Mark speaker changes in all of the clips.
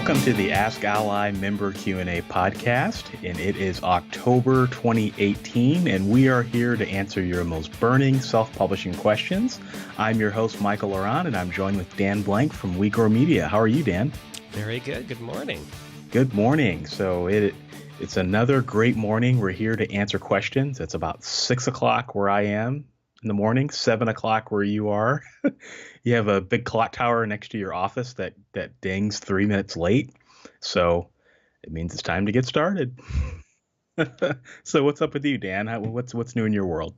Speaker 1: Welcome to the AskALLi Member Q&A podcast, and it is October 2018, and we are here to answer your most burning self-publishing questions. I'm your host, Michael Ronn, and I'm joined with Dan Blank from WeGrow Media. How are you, Dan?
Speaker 2: Very good. Good morning.
Speaker 1: Good morning. So it's another great morning. We're here to answer questions. It's about 6 o'clock where I am in the morning, 7 o'clock where you are. You have a big clock tower next to your office that dings 3 minutes late. So it means it's time to get started. So what's up with you, Dan? What's new in your world?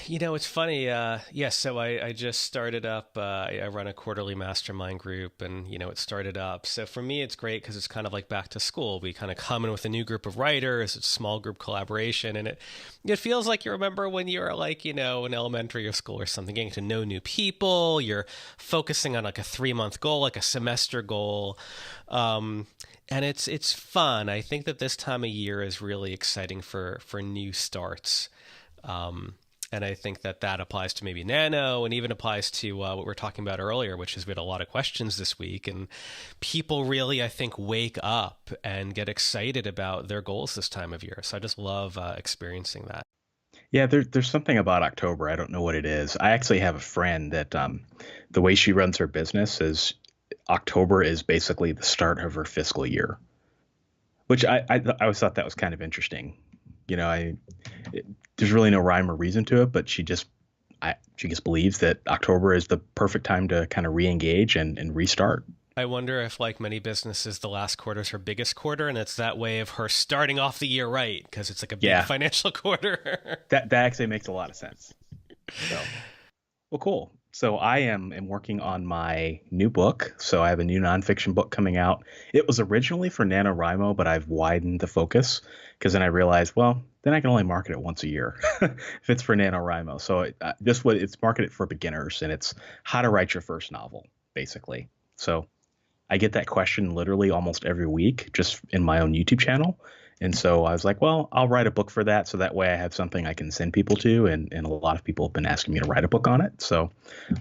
Speaker 2: You know, it's funny. So I just started up. I run a quarterly mastermind group, and it started up. So for me, it's great because it's kind of like back to school. We kind of come in with a new group of writers. It's small group collaboration, and it feels like you remember when you were like in elementary or school or something, getting to know new people. You're focusing on like a 3-month goal, like a semester goal, and it's fun. I think that this time of year is really exciting for new starts. And I think that applies to maybe Nano, and even applies to what we were talking about earlier, which is we had a lot of questions this week, and people really, I think, wake up and get excited about their goals this time of year. So I just love experiencing that.
Speaker 1: Yeah, there's something about October. I don't know what it is. I actually have a friend that the way she runs her business is October is basically the start of her fiscal year, which I always thought that was kind of interesting. There's really no rhyme or reason to it, but she just believes that October is the perfect time to kind of re-engage and restart.
Speaker 2: I wonder if, like many businesses, the last quarter is her biggest quarter, and it's that way of her starting off the year right, because it's like a big financial quarter.
Speaker 1: That actually makes a lot of sense. So, well, cool. So I am working on my new book. So I have a new nonfiction book coming out. It was originally for NaNoWriMo, but I've widened the focus because then I realized, well, then I can only market it once a year if it's for NaNoWriMo. So it's marketed for beginners, and it's how to write your first novel, basically. So I get that question literally almost every week just in my own YouTube channel. And so I was like, well, I'll write a book for that. So that way I have something I can send people to. And a lot of people have been asking me to write a book on it. So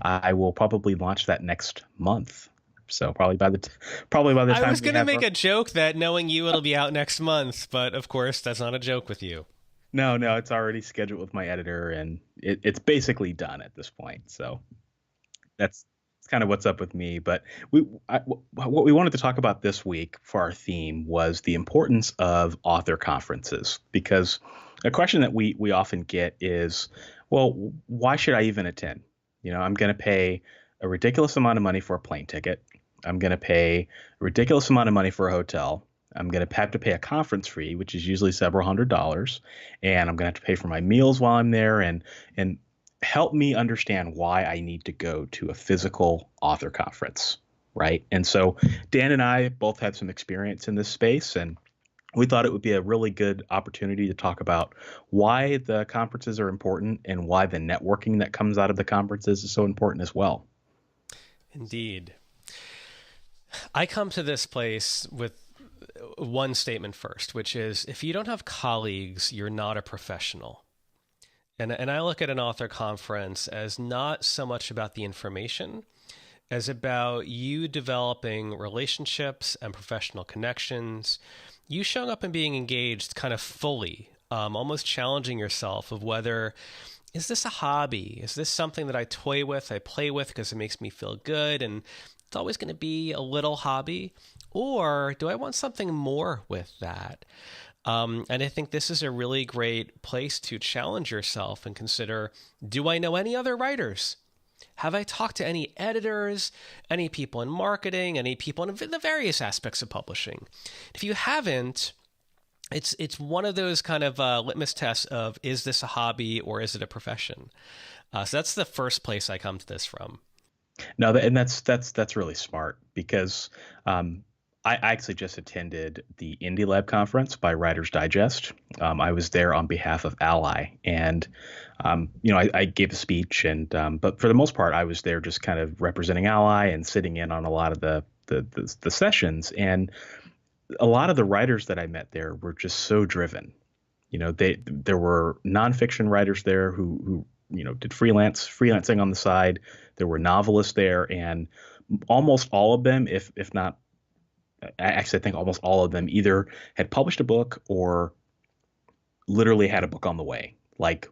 Speaker 1: I will probably launch that next month. So probably by the time
Speaker 2: I was going to make a joke that knowing you, it'll be out next month. But of course, that's not a joke with you.
Speaker 1: No, it's already scheduled with my editor, and it's basically done at this point. So that's kind of what's up with me. But what we wanted to talk about this week for our theme was the importance of author conferences, because a question that we often get is, well, why should I even attend? I'm going to pay a ridiculous amount of money for a plane ticket. I'm going to pay a ridiculous amount of money for a hotel. I'm going to have to pay a conference fee, which is usually several $100s, and I'm going to have to pay for my meals while I'm there, and help me understand why I need to go to a physical author conference, right? And so Dan and I both had some experience in this space, and we thought it would be a really good opportunity to talk about why the conferences are important and why the networking that comes out of the conferences is so important as well.
Speaker 2: Indeed. I come to this place with one statement first, which is if you don't have colleagues, you're not a professional. And I look at an author conference as not so much about the information as about you developing relationships and professional connections, you showing up and being engaged kind of fully, almost challenging yourself of whether, is this a hobby? Is this something that I toy with, I play with because it makes me feel good, and it's always going to be a little hobby? Or do I want something more with that? And I think this is a really great place to challenge yourself and consider, do I know any other writers? Have I talked to any editors, any people in marketing, any people in the various aspects of publishing? If you haven't, it's one of those kind of litmus tests of, is this a hobby or is it a profession? So that's the first place I come to this from.
Speaker 1: No, and that's really smart, because I actually just attended the Indie Lab conference by Writer's Digest. I was there on behalf of ALLi, and I gave a speech, and but for the most part, I was there just kind of representing ALLi and sitting in on a lot of the sessions. And a lot of the writers that I met there were just so driven. There were nonfiction writers there who did freelancing on the side. There were novelists there, and almost all of them, if not I think almost all of them either had published a book or literally had a book on the way, like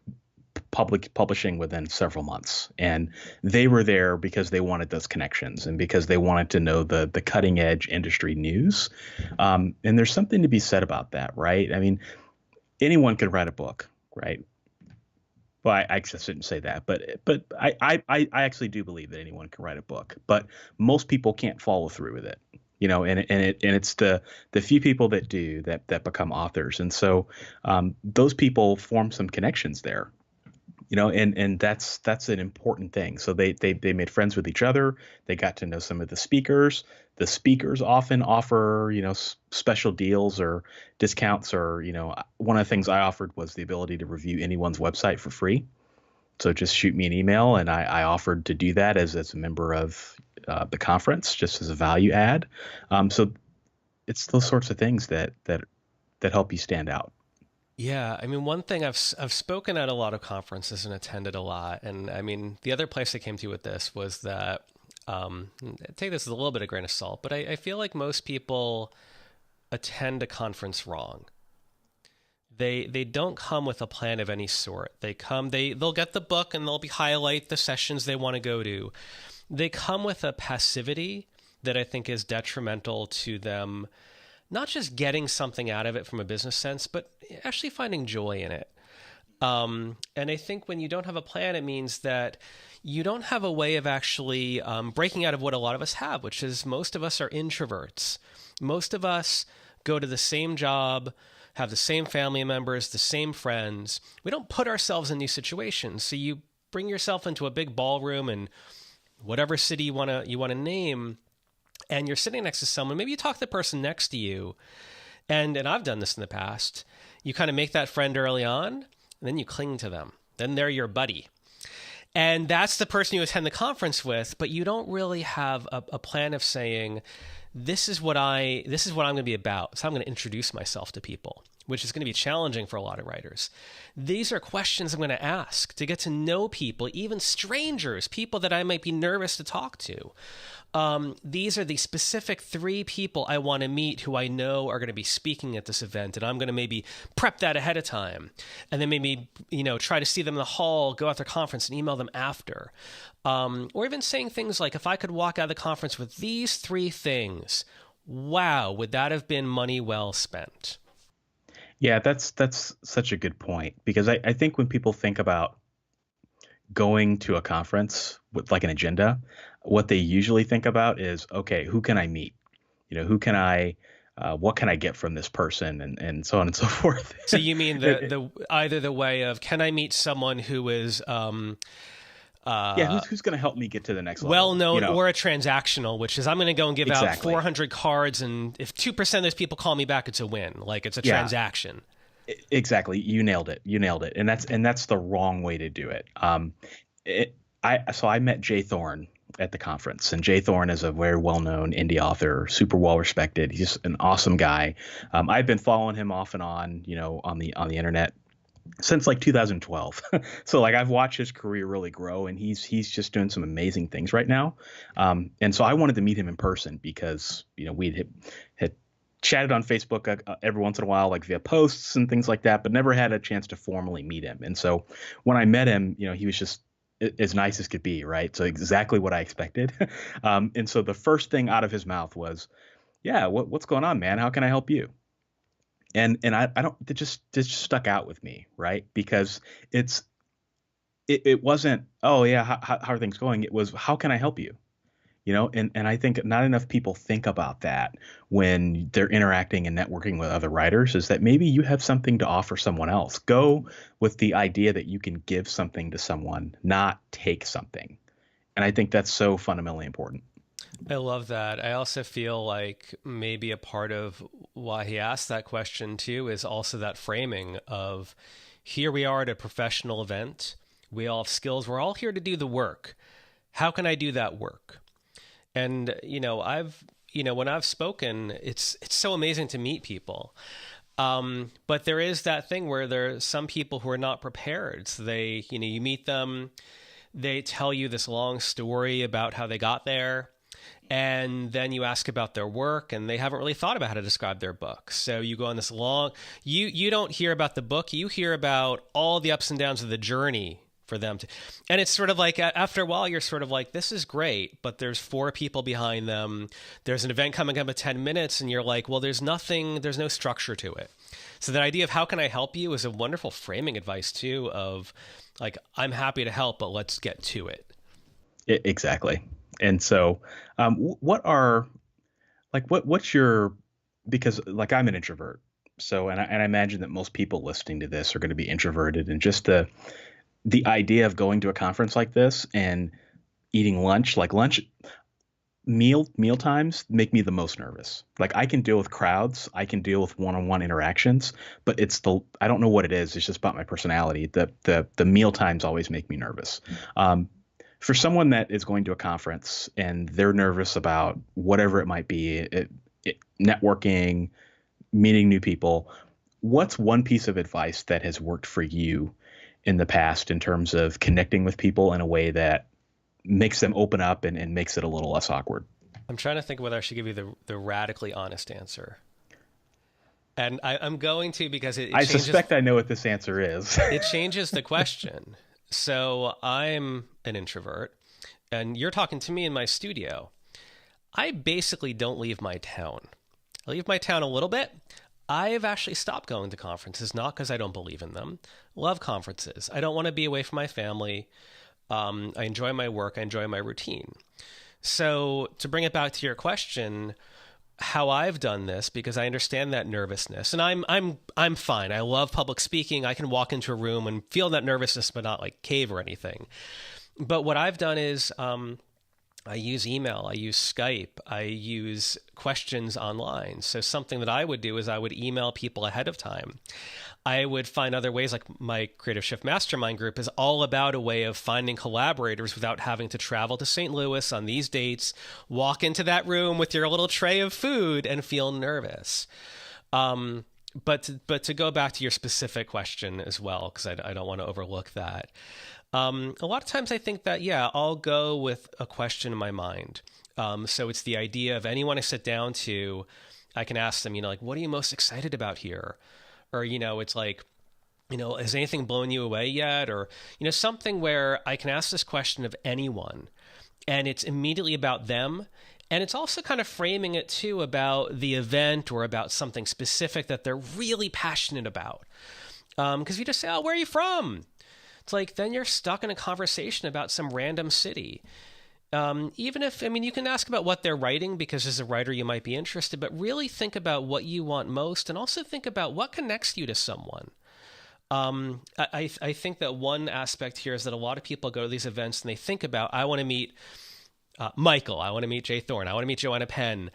Speaker 1: publishing within several months. And they were there because they wanted those connections and because they wanted to know the cutting edge industry news. And there's something to be said about that, right? I mean, anyone could write a book, right? Well, I just shouldn't say that, but I actually do believe that anyone can write a book, but most people can't follow through with it, and it's the few people that do that become authors, and so those people form some connections there, and that's an important thing. So they made friends with each other. They got to know some of the speakers. The speakers often offer, special deals or discounts, or, one of the things I offered was the ability to review anyone's website for free. So just shoot me an email, and I offered to do that as a member of the conference, just as a value add. So it's those sorts of things that help you stand out.
Speaker 2: Yeah, I mean, one thing I've spoken at a lot of conferences and attended a lot, and I mean, the other place I came to with this was that take this as a little bit of grain of salt, but I feel like most people attend a conference wrong. They don't come with a plan of any sort. They'll get the book and they'll highlight the sessions they want to go to. They come with a passivity that I think is detrimental to them, not just getting something out of it from a business sense, but actually finding joy in it. And I think when you don't have a plan, it means that you don't have a way of actually breaking out of what a lot of us have, which is most of us are introverts. Most of us go to the same job, have the same family members, the same friends. We don't put ourselves in these situations. So you bring yourself into a big ballroom in whatever city you want to name, and you're sitting next to someone. Maybe you talk to the person next to you, and I've done this in the past. You kind of make that friend early on, and then you cling to them. Then they're your buddy. And that's the person you attend the conference with, but you don't really have a plan of saying, this is what I'm going to be about. So I'm going to introduce myself to people, which is going to be challenging for a lot of writers. These are questions I'm going to ask to get to know people, even strangers, people that I might be nervous to talk to. These are the specific 3 people I want to meet who I know are going to be speaking at this event, and I'm going to maybe prep that ahead of time, and then maybe try to see them in the hall, go out to the conference, and email them after, or even saying things like, if I could walk out of the conference with these 3 things, wow, would that have been money well spent?
Speaker 1: Yeah, that's such a good point, because I think when people think about going to a conference with like an agenda, what they usually think about is, okay, who can I meet? Who can what can I get from this person, and so on and so forth.
Speaker 2: So you mean the either the way of, can I meet someone who is
Speaker 1: who's going to help me get to the next level?
Speaker 2: Well known, or a transactional, which is, I'm going to go and give out 400 cards, and if 2% of those people call me back, it's a win. Like, it's a transaction.
Speaker 1: Exactly. You nailed it. And that's the wrong way to do it. So I met Jay Thorne at the conference, and Jay Thorne is a very well-known indie author, super well-respected. He's an awesome guy. I've been following him off and on, on the internet since like 2012. So like I've watched his career really grow, and he's just doing some amazing things right now. And so I wanted to meet him in person because, we had chatted on Facebook every once in a while, like via posts and things like that, but never had a chance to formally meet him. And so when I met him, he was just as nice as could be, right? So exactly what I expected. And so the first thing out of his mouth was, yeah, what's going on, man? How can I help you? And I don't, it just stuck out with me, right? Because it wasn't, oh yeah, how are things going? It was, how can I help you? And I think not enough people think about that when they're interacting and networking with other writers, is that maybe you have something to offer someone else. Go with the idea that you can give something to someone, not take something. And I think that's so fundamentally important.
Speaker 2: I love that. I also feel like maybe a part of why he asked that question too is also that framing of, here we are at a professional event. We all have skills. We're all here to do the work. How can I do that work? And, when I've spoken, it's so amazing to meet people. But there is that thing where there's some people who are not prepared. So you meet them, they tell you this long story about how they got there. And then you ask about their work, and they haven't really thought about how to describe their book. So you go on this long, you don't hear about the book, you hear about all the ups and downs of the journey for them to, and it's sort of like, after a while, you're sort of like, this is great, but there's 4 people behind them. There's an event coming up in 10 minutes, and you're like, well, there's no structure to it. So the idea of how can I help you is a wonderful framing advice too, of like, I'm happy to help, but let's get to it.
Speaker 1: Exactly. And so, what's your, because like I'm an introvert. So, and I imagine that most people listening to this are going to be introverted, and just the idea of going to a conference like this and eating lunch, meal times make me the most nervous. Like, I can deal with crowds, I can deal with one-on-one interactions, but I don't know what it is. It's just about my personality. The meal times always make me nervous. For someone that is going to a conference and they're nervous about whatever it might be, networking, meeting new people, what's one piece of advice that has worked for you in the past in terms of connecting with people in a way that makes them open up and makes it a little less awkward?
Speaker 2: I'm trying to think whether I should give you the radically honest answer. And I'm going to, because I
Speaker 1: suspect I know what this answer is.
Speaker 2: It changes the question. So I'm an introvert, and you're talking to me in my studio. I basically don't leave my town. I leave my town a little bit. I've actually stopped going to conferences, not because I don't believe in them. Love conferences. I don't want to be away from my family. I enjoy my work. I enjoy my routine. So to bring it back to your question, how I've done this, because I understand that nervousness, and I'm fine. I love public speaking. I can walk into a room and feel that nervousness, but not like cave or anything. But what I've done is I use email, I use Skype, I use questions online. So something that I would do is I would email people ahead of time. I would find other ways, like my Creative Shift Mastermind group is all about a way of finding collaborators without having to travel to St. Louis on these dates, walk into that room with your little tray of food and feel nervous. But to go back to your specific question as well, because I don't want to overlook that. A lot of times I think that, I'll go with a question in my mind. So it's the idea of anyone I sit down to, I can ask them, like, what are you most excited about here? Or, it's like, has anything blown you away yet? Or, something where I can ask this question of anyone and it's immediately about them. And it's also kind of framing it too about the event or about something specific that they're really passionate about. Because if you just say, oh, where are you from? It's like, then you're stuck in a conversation about some random city. Even if, you can ask about what they're writing, because as a writer, you might be interested, but really think about what you want most, and also think about what connects you to someone. I think that one aspect here is that a lot of people go to these events and they think about, I want to meet Michael, I want to meet Jay Thorne, I want to meet Joanna Penn.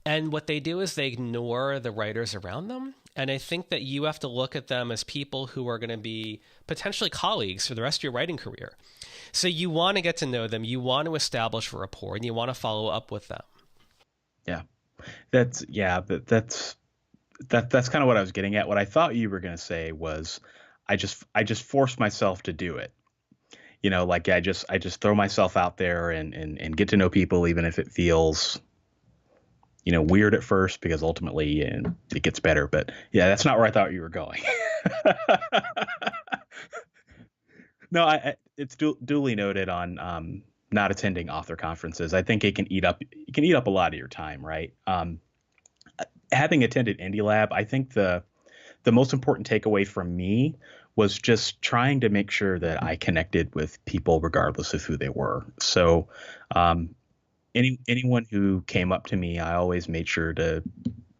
Speaker 2: And what they do is they ignore the writers around them. And I think that you have to look at them as people who are going to be potentially colleagues for the rest of your writing career. So you want to get to know them, you want to establish a rapport, and you want to follow up with them.
Speaker 1: Yeah, that's kind of what I was getting at. What I thought you were going to say was, I just forced myself to do it. Like I just throw myself out there and get to know people, even if it feels, weird at first, because ultimately it gets better. But yeah, that's not where I thought you were going. No, it's duly noted on not attending author conferences. I think it can eat up a lot of your time, right? Having attended Indie Lab, I think the most important takeaway from me was just trying to make sure that I connected with people regardless of who they were. So anyone who came up to me, I always made sure to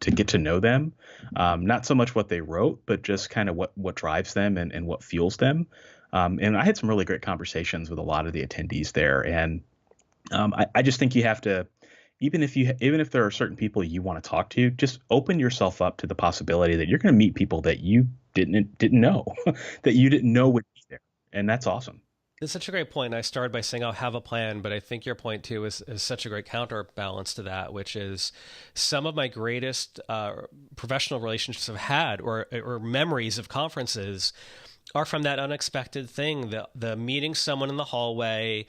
Speaker 1: get to know them. Not so much what they wrote, but just kind of what drives them and what fuels them. And I had some really great conversations with a lot of the attendees there. And I just think you have to, even if there are certain people you want to talk to, just open yourself up to the possibility that you're going to meet people that you didn't know, that you didn't know would be there. And that's awesome.
Speaker 2: It's such a great point. I started by saying I'll have a plan, but I think your point too is such a great counterbalance to that, which is some of my greatest professional relationships I've had or memories of conferences are from that unexpected thing, the meeting someone in the hallway,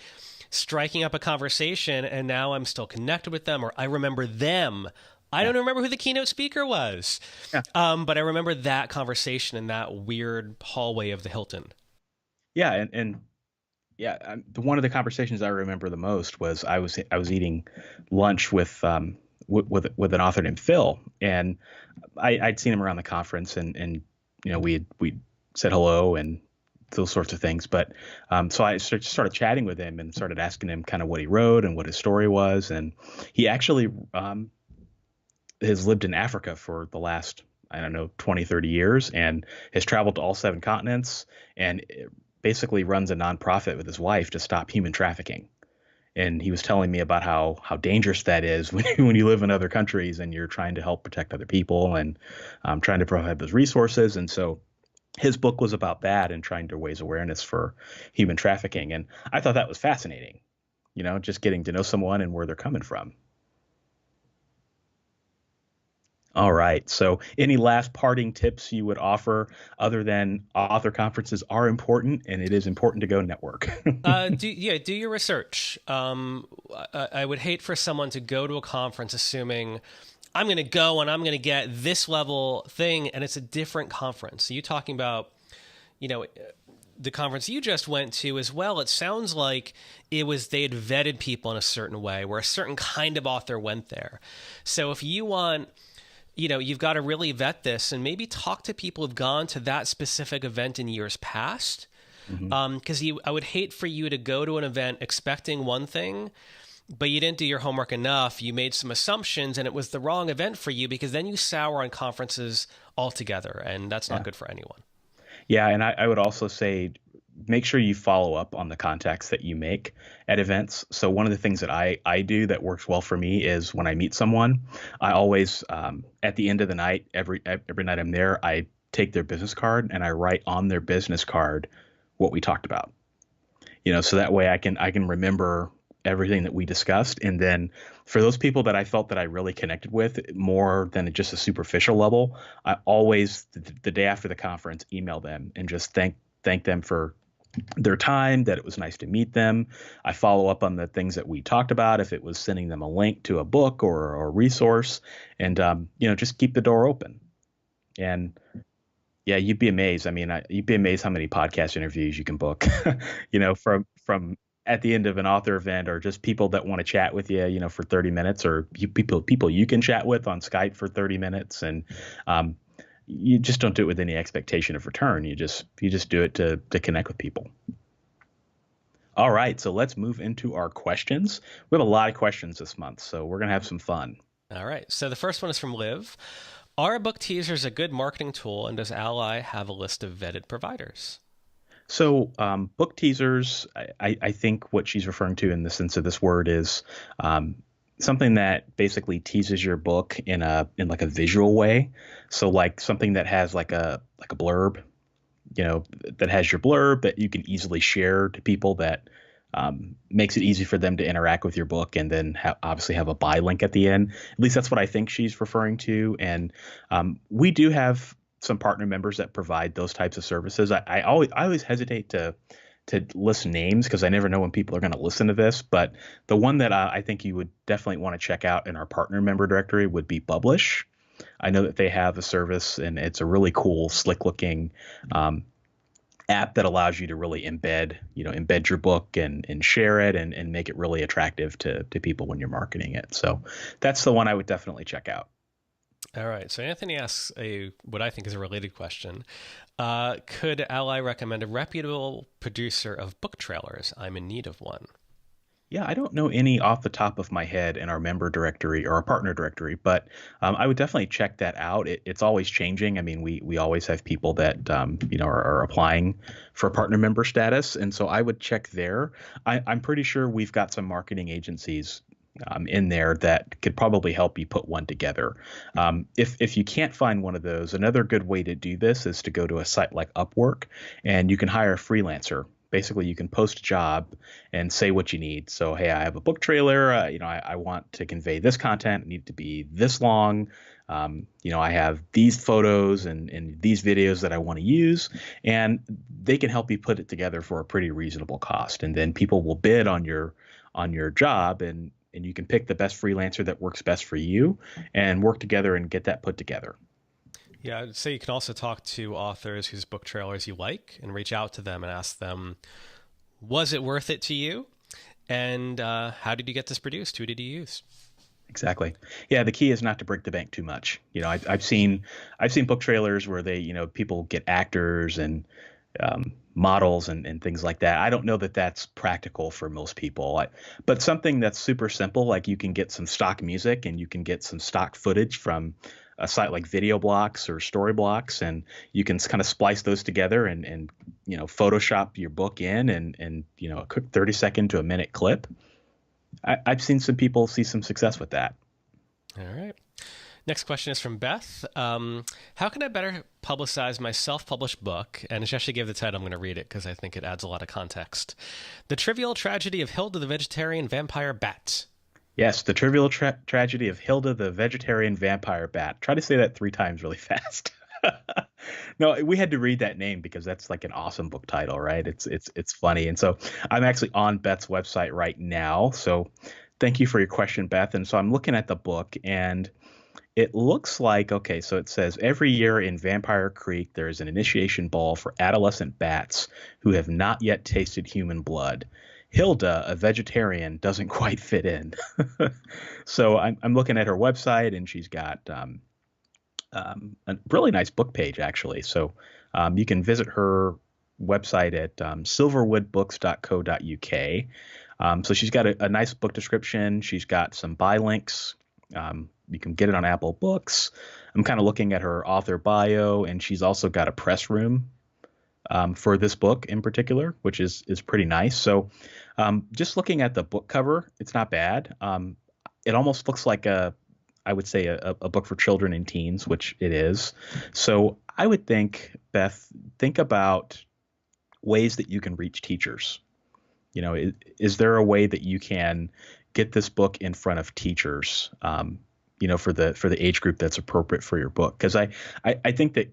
Speaker 2: striking up a conversation, and now I'm still connected with them, or I remember them. I don't remember who the keynote speaker was, but I remember that conversation in that weird hallway of the Hilton.
Speaker 1: Yeah, and yeah, one of the conversations I remember the most was I was eating lunch with with an author named Phil, and I'd seen him around the conference, and we said hello and those sorts of things. But so I started chatting with him and started asking him kind of what he wrote and what his story was, and he actually has lived in Africa for the last, I don't know, 20, 30 years, and has traveled to all 7 continents, and basically runs a nonprofit with his wife to stop human trafficking. And he was telling me about how dangerous that is when you live in other countries and you're trying to help protect other people and trying to provide those resources. And so his book was about that and trying to raise awareness for human trafficking. And I thought that was fascinating, just getting to know someone and where they're coming from. All right. So any last parting tips you would offer other than author conferences are important, and it is important to go network?
Speaker 2: Do your research. I would hate for someone to go to a conference assuming I'm going to go and I'm going to get this level thing, and it's a different conference. So you talking about, the conference you just went to as well, it sounds like they had vetted people in a certain way where a certain kind of author went there. So if you want, you've got to really vet this and maybe talk to people who've gone to that specific event in years past. Because I would hate for you to go to an event expecting one thing, but you didn't do your homework enough. You made some assumptions and it was the wrong event for you, because then you sour on conferences altogether, and that's not good for anyone.
Speaker 1: Yeah. And I would also say, make sure you follow up on the contacts that you make at events. So one of the things that I do that works well for me is when I meet someone, I always, at the end of the night, every night I'm there, I take their business card and I write on their business card what we talked about, so that way I can remember everything that we discussed. And then for those people that I felt that I really connected with more than just a superficial level, I always, the day after the conference, email them and just thank them for their time, that it was nice to meet them. I follow up on the things that we talked about, if it was sending them a link to a book or a resource, and just keep the door open. And yeah, you'd be amazed. I mean, you'd be amazed how many podcast interviews you can book, from at the end of an author event, or just people that want to chat with you, for 30 minutes, or people you can chat with on Skype for 30 minutes. And you just don't do it with any expectation of return. You just do it to connect with people. All right, so let's move into our questions. We have a lot of questions this month, so we're going to have some fun.
Speaker 2: All right, so the first one is from Liv. Are book teasers a good marketing tool, and does ALLi have a list of vetted providers?
Speaker 1: So book teasers, I think what she's referring to in the sense of this word is something that basically teases your book in like a visual way. So like something that has like a blurb, that has your blurb that you can easily share to people, that makes it easy for them to interact with your book, and then obviously have a buy link at the end. At least that's what I think she's referring to. And we do have some partner members that provide those types of services. I always hesitate to list names because I never know when people are going to listen to this. But the one that I think you would definitely want to check out in our partner member directory would be Publish. I know that they have a service, and it's a really cool, slick looking app that allows you to really embed your book and share it and make it really attractive to people when you're marketing it. So that's the one I would definitely check out.
Speaker 2: All right. So Anthony asks what I think is a related question. Could ALLi recommend a reputable producer of book trailers? I'm in need of one.
Speaker 1: Yeah, I don't know any off the top of my head in our member directory or our partner directory, but I would definitely check that out. It's always changing. I mean, we always have people that are applying for partner member status, and so I would check there. I'm pretty sure we've got some marketing agencies in there that could probably help you put one together. If you can't find one of those, another good way to do this is to go to a site like Upwork, and you can hire a freelancer. Basically, you can post a job and say what you need. So, hey, I have a book trailer. I want to convey this content. It needs to be this long. I have these photos and these videos that I want to use, and they can help you put it together for a pretty reasonable cost. And then people will bid on your on your job, and you can pick the best freelancer that works best for you and work together and get that put together.
Speaker 2: Yeah, I'd say you can also talk to authors whose book trailers you like and reach out to them and ask them, was it worth it to you? And how did you get this produced? Who did you use?
Speaker 1: Exactly. Yeah, the key is not to break the bank too much. I've seen book trailers where people get actors and models and things like that. I don't know that that's practical for most people. But something that's super simple, like you can get some stock music and you can get some stock footage from a site like Video Blocks or Storyblocks, and you can kind of splice those together and Photoshop your book in and a quick 30-second to a minute clip. I've seen some people see some success with that.
Speaker 2: All right. Next question is from Beth. How can I better publicize my self-published book? And she actually gave the title. I'm going to read it because I think it adds a lot of context. The Trivial Tragedy of Hilda the Vegetarian Vampire Bat.
Speaker 1: Yes, The Trivial Tragedy of Hilda the Vegetarian Vampire Bat. Try to say that 3 times really fast. No, we had to read that name because that's like an awesome book title, right? It's funny. And so I'm actually on Beth's website right now. So thank you for your question, Beth. And so I'm looking at the book, and it looks like, okay, so it says every year in Vampire Creek, there is an initiation ball for adolescent bats who have not yet tasted human blood. Hilda, a vegetarian, doesn't quite fit in. So I'm looking at her website, and she's got a really nice book page, actually. So you can visit her website at silverwoodbooks.co.uk. So she's got a nice book description. She's got some buy links. You can get it on Apple Books. I'm kind of looking at her author bio, and she's also got a press room for this book in particular, which is pretty nice. So just looking at the book cover, it's not bad. It almost looks like I would say a book for children and teens, which it is. So I would think, Beth, think about ways that you can reach teachers. Is there a way that you can get this book in front of teachers, for the age group that's appropriate for your book? Because I think that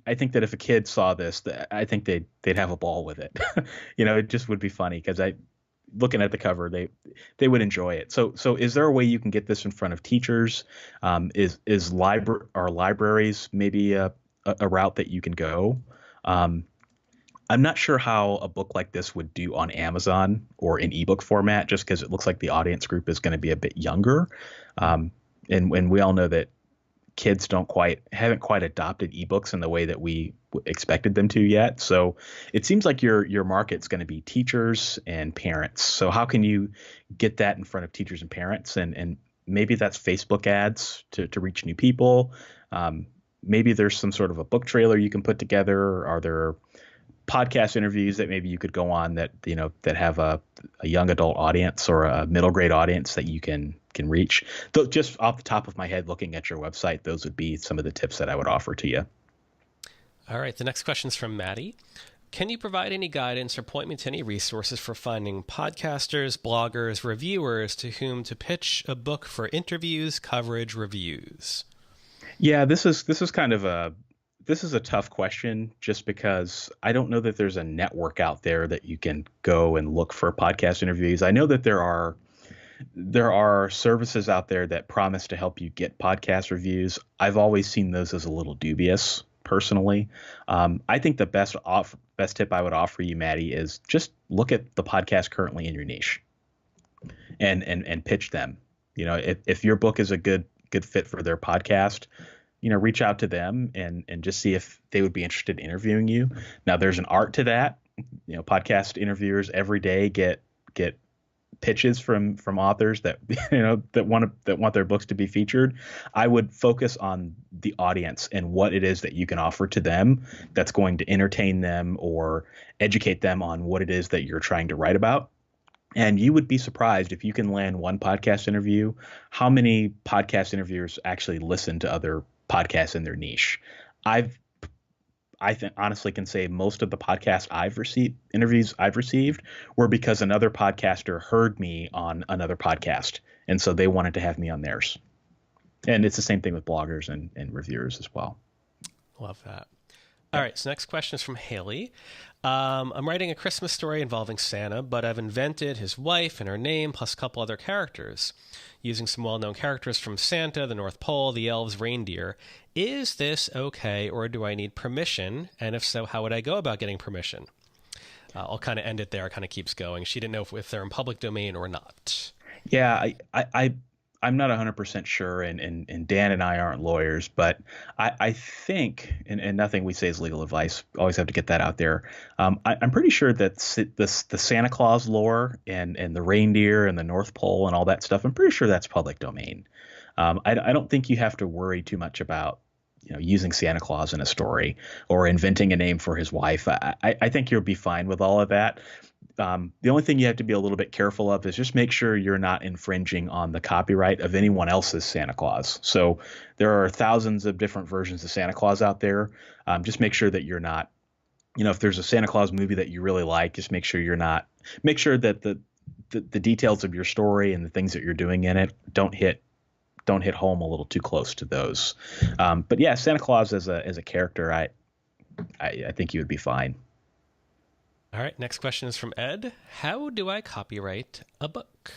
Speaker 1: if a kid saw this, I think they'd have a ball with it. It just would be funny because looking at the cover, they would enjoy it. So is there a way you can get this in front of teachers? Is libraries maybe a route that you can go? I'm not sure how a book like this would do on Amazon or in ebook format, just because it looks like the audience group is going to be a bit younger. And we all know that kids haven't quite adopted ebooks in the way that we expected them to yet. So it seems like your market's going to be teachers and parents. So how can you get that in front of teachers and parents? And maybe that's Facebook ads to reach new people. Maybe there's some sort of a book trailer you can put together. Are there podcast interviews that maybe you could go on that have a young adult audience or a middle grade audience that you can reach? Though, just off the top of my head, looking at your website, those would be some of the tips that I would offer to you.
Speaker 2: All right. The next question is from Maddie. Can you provide any guidance or point me to any resources for finding podcasters, bloggers, reviewers to whom to pitch a book for interviews, coverage, reviews? Yeah,
Speaker 1: this is kind of a tough question, just because I don't know that there's a network out there that you can go and look for podcast interviews. I know that there are services out there that promise to help you get podcast reviews. I've always seen those as a little dubious, personally. I think the best tip I would offer you, Maddie, is just look at the podcast currently in your niche and pitch them. If your book is a good fit for their podcast, reach out to them and just see if they would be interested in interviewing you. Now, there's an art to that. Podcast interviewers every day get pitches from authors that that want their books to be featured. I would focus on the audience and what it is that you can offer to them that's going to entertain them or educate them on what it is that you're trying to write about. And you would be surprised if you can land one podcast interview, how many podcast interviewers actually listen to other podcasts in their niche. I honestly can say most of the podcasts interviews I've received were because another podcaster heard me on another podcast, and so they wanted to have me on theirs. And it's the same thing with bloggers and reviewers as well.
Speaker 2: Love that. All right, so next question is from Haley. I'm writing a Christmas story involving Santa, but I've invented his wife and her name, plus a couple other characters, using some well-known characters from Santa, the North Pole, the elves, reindeer. Is this okay, or do I need permission? And if so, how would I go about getting permission? I'll kind of end it there. It kind of keeps going. She didn't know if they're in public domain or not.
Speaker 1: Yeah, I'm not 100% sure, and Dan and I aren't lawyers, but I think, and nothing we say is legal advice. Always have to get that out there. I'm pretty sure that the Santa Claus lore and the reindeer and the North Pole and all that stuff, I'm pretty sure that's public domain. I don't think you have to worry too much about using Santa Claus in a story or inventing a name for his wife. I think you'll be fine with all of that. The only thing you have to be a little bit careful of is just make sure you're not infringing on the copyright of anyone else's Santa Claus. So there are thousands of different versions of Santa Claus out there. Just make sure that you're not, if there's a Santa Claus movie that you really like, just make sure that the details of your story and the things that you're doing in it don't hit home a little too close to those. But yeah, Santa Claus as a character, I think you would be fine.
Speaker 2: All right, next question is from Ed. How do I copyright a book?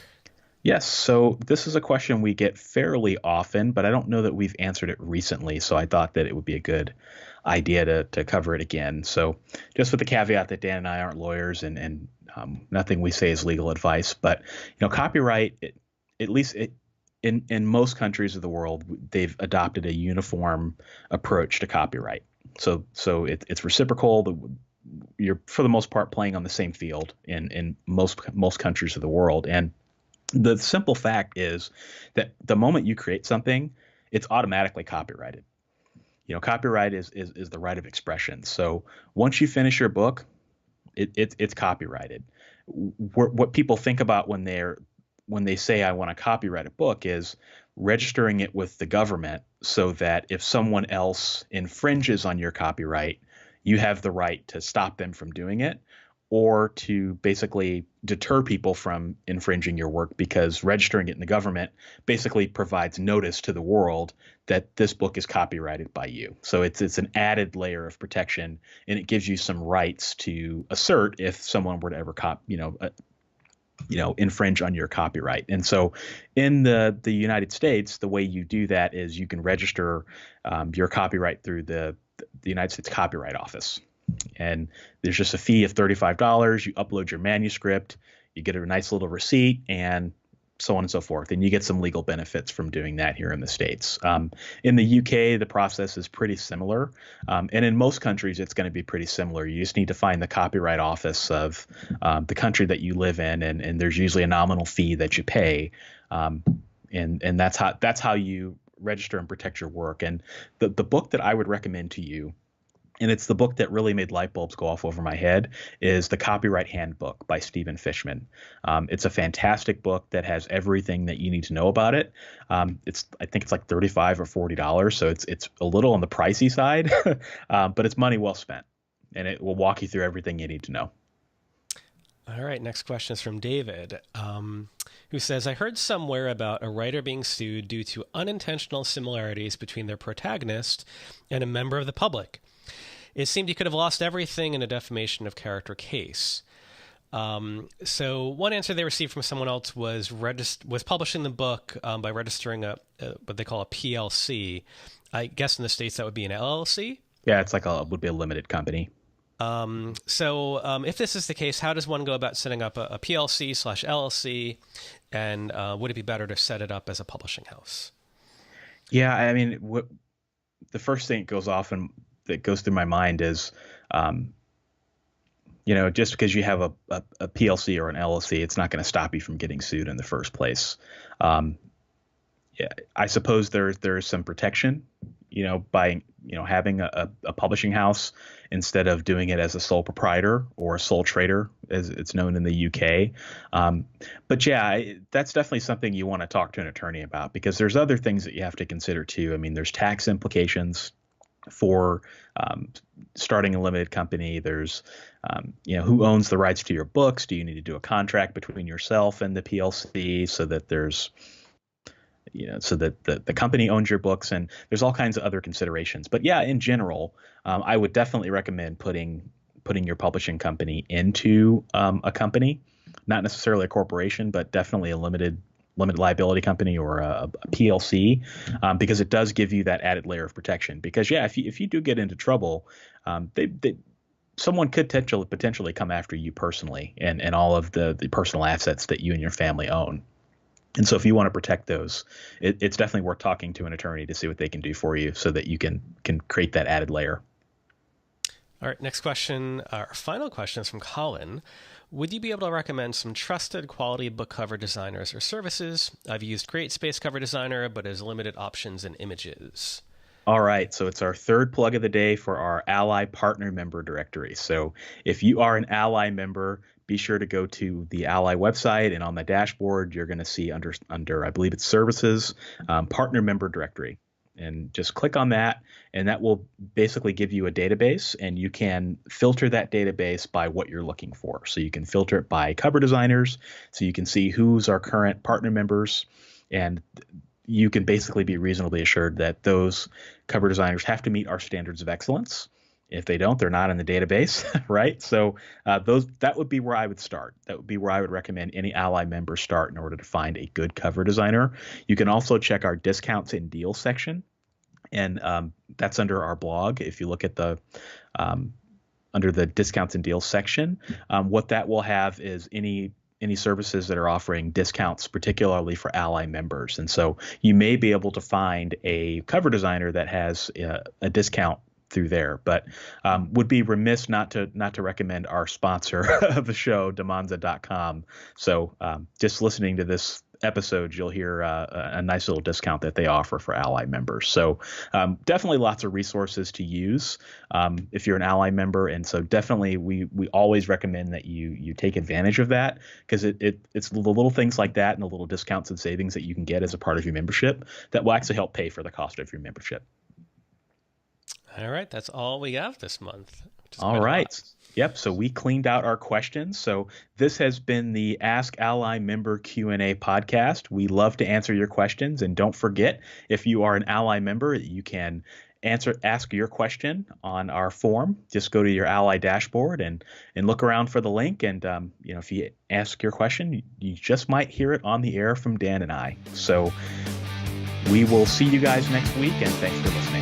Speaker 1: Yes, so this is a question we get fairly often, but I don't know that we've answered it recently, so I thought that it would be a good idea to cover it again. So just with the caveat that Dan and I aren't lawyers and nothing we say is legal advice, but copyright, in most countries of the world, they've adopted a uniform approach to copyright. So it's reciprocal. You're for the most part playing on the same field in most countries of the world. And the simple fact is that the moment you create something, it's automatically copyrighted. Copyright is the right of expression. So once you finish your book, it's copyrighted. What people think about when they say I want to copyright a book is registering it with the government so that if someone else infringes on your copyright, you have the right to stop them from doing it, or to basically deter people from infringing your work, because registering it in the government basically provides notice to the world that this book is copyrighted by you. So it's an added layer of protection, and it gives you some rights to assert if someone were to ever infringe on your copyright. And so in the United States, the way you do that is you can register your copyright through the United States Copyright Office. And there's just a fee of $35. You upload your manuscript, you get a nice little receipt, and so on and so forth. And you get some legal benefits from doing that here in the States. In the UK, the process is pretty similar. And in most countries, it's going to be pretty similar. You just need to find the Copyright Office of the country that you live in, and there's usually a nominal fee that you pay. And that's how you register and protect your work. And the book that I would recommend to you, and it's the book that really made light bulbs go off over my head, is The Copyright Handbook by Stephen Fishman. It's a fantastic book that has everything that you need to know about it. I think it's like $35 or $40, so it's a little on the pricey side, but it's money well spent, and it will walk you through everything you need to know.
Speaker 2: All right, next question is from David, who says, I heard somewhere about a writer being sued due to unintentional similarities between their protagonist and a member of the public. It seemed he could have lost everything in a defamation of character case. So one answer they received from someone else was publishing the book by registering what they call a PLC. I guess in the States that would be an LLC.
Speaker 1: Yeah, it's would be a limited company.
Speaker 2: So if this is the case, how does one go about setting up a PLC/LLC, and would it be better to set it up as a publishing house?
Speaker 1: Yeah, I mean, the first thing that goes through my mind is, just because you have a PLC or an LLC, it's not going to stop you from getting sued in the first place. Yeah, I suppose there is some protection, by having a publishing house instead of doing it as a sole proprietor or a sole trader, as it's known in the UK. But yeah, that's definitely something you want to talk to an attorney about, because there's other things that you have to consider too. I mean, there's tax implications for starting a limited company. There's, who owns the rights to your books? Do you need to do a contract between yourself and the PLC so that there's so that the company owns your books, and there's all kinds of other considerations. But yeah, in general, I would definitely recommend putting your publishing company into a company, not necessarily a corporation, but definitely a limited liability company or a PLC, because it does give you that added layer of protection. Because yeah, if you do get into trouble, someone could potentially come after you personally and all of the personal assets that you and your family own. And so if you want to protect those, it's definitely worth talking to an attorney to see what they can do for you so that you can create that added layer.
Speaker 2: All right, next question. Our final question is from Colin. Would you be able to recommend some trusted quality book cover designers or services? I've used CreateSpace Cover Designer, but has limited options and images.
Speaker 1: All right, so it's our third plug of the day for our ALLi Partner Member Directory. So if you are an ALLi member, be sure to go to the ALLi website, and on the dashboard, you're going to see under I believe it's Services, Partner Member Directory. And just click on that, and that will basically give you a database, and you can filter that database by what you're looking for. So you can filter it by cover designers, so you can see who's our current partner members, and you can basically be reasonably assured that those cover designers have to meet our standards of excellence. If they don't, they're not in the database, right? So that would be where I would start. That would be where I would recommend any ALLi member start in order to find a good cover designer. You can also check our discounts and deals section, and that's under our blog. If you look at the under the discounts and deals section, what that will have is any services that are offering discounts, particularly for ALLi members. And so you may be able to find a cover designer that has a discount through there, but would be remiss not to recommend our sponsor of the show, Demanza.com. So just listening to this episode, you'll hear a nice little discount that they offer for ALLi members. So definitely lots of resources to use if you're an ALLi member. And so definitely we always recommend that you take advantage of that, because it's the little things like that and the little discounts and savings that you can get as a part of your membership that will actually help pay for the cost of your membership.
Speaker 2: All right, that's all we have this month.
Speaker 1: All right. Yep. So we cleaned out our questions. So this has been the AskALLi Member Q&A podcast. We love to answer your questions. And don't forget, if you are an ALLi member, you can ask your question on our form. Just go to your ALLi dashboard and look around for the link. And, if you ask your question, you just might hear it on the air from Dan and I. So we will see you guys next week, and thanks for listening.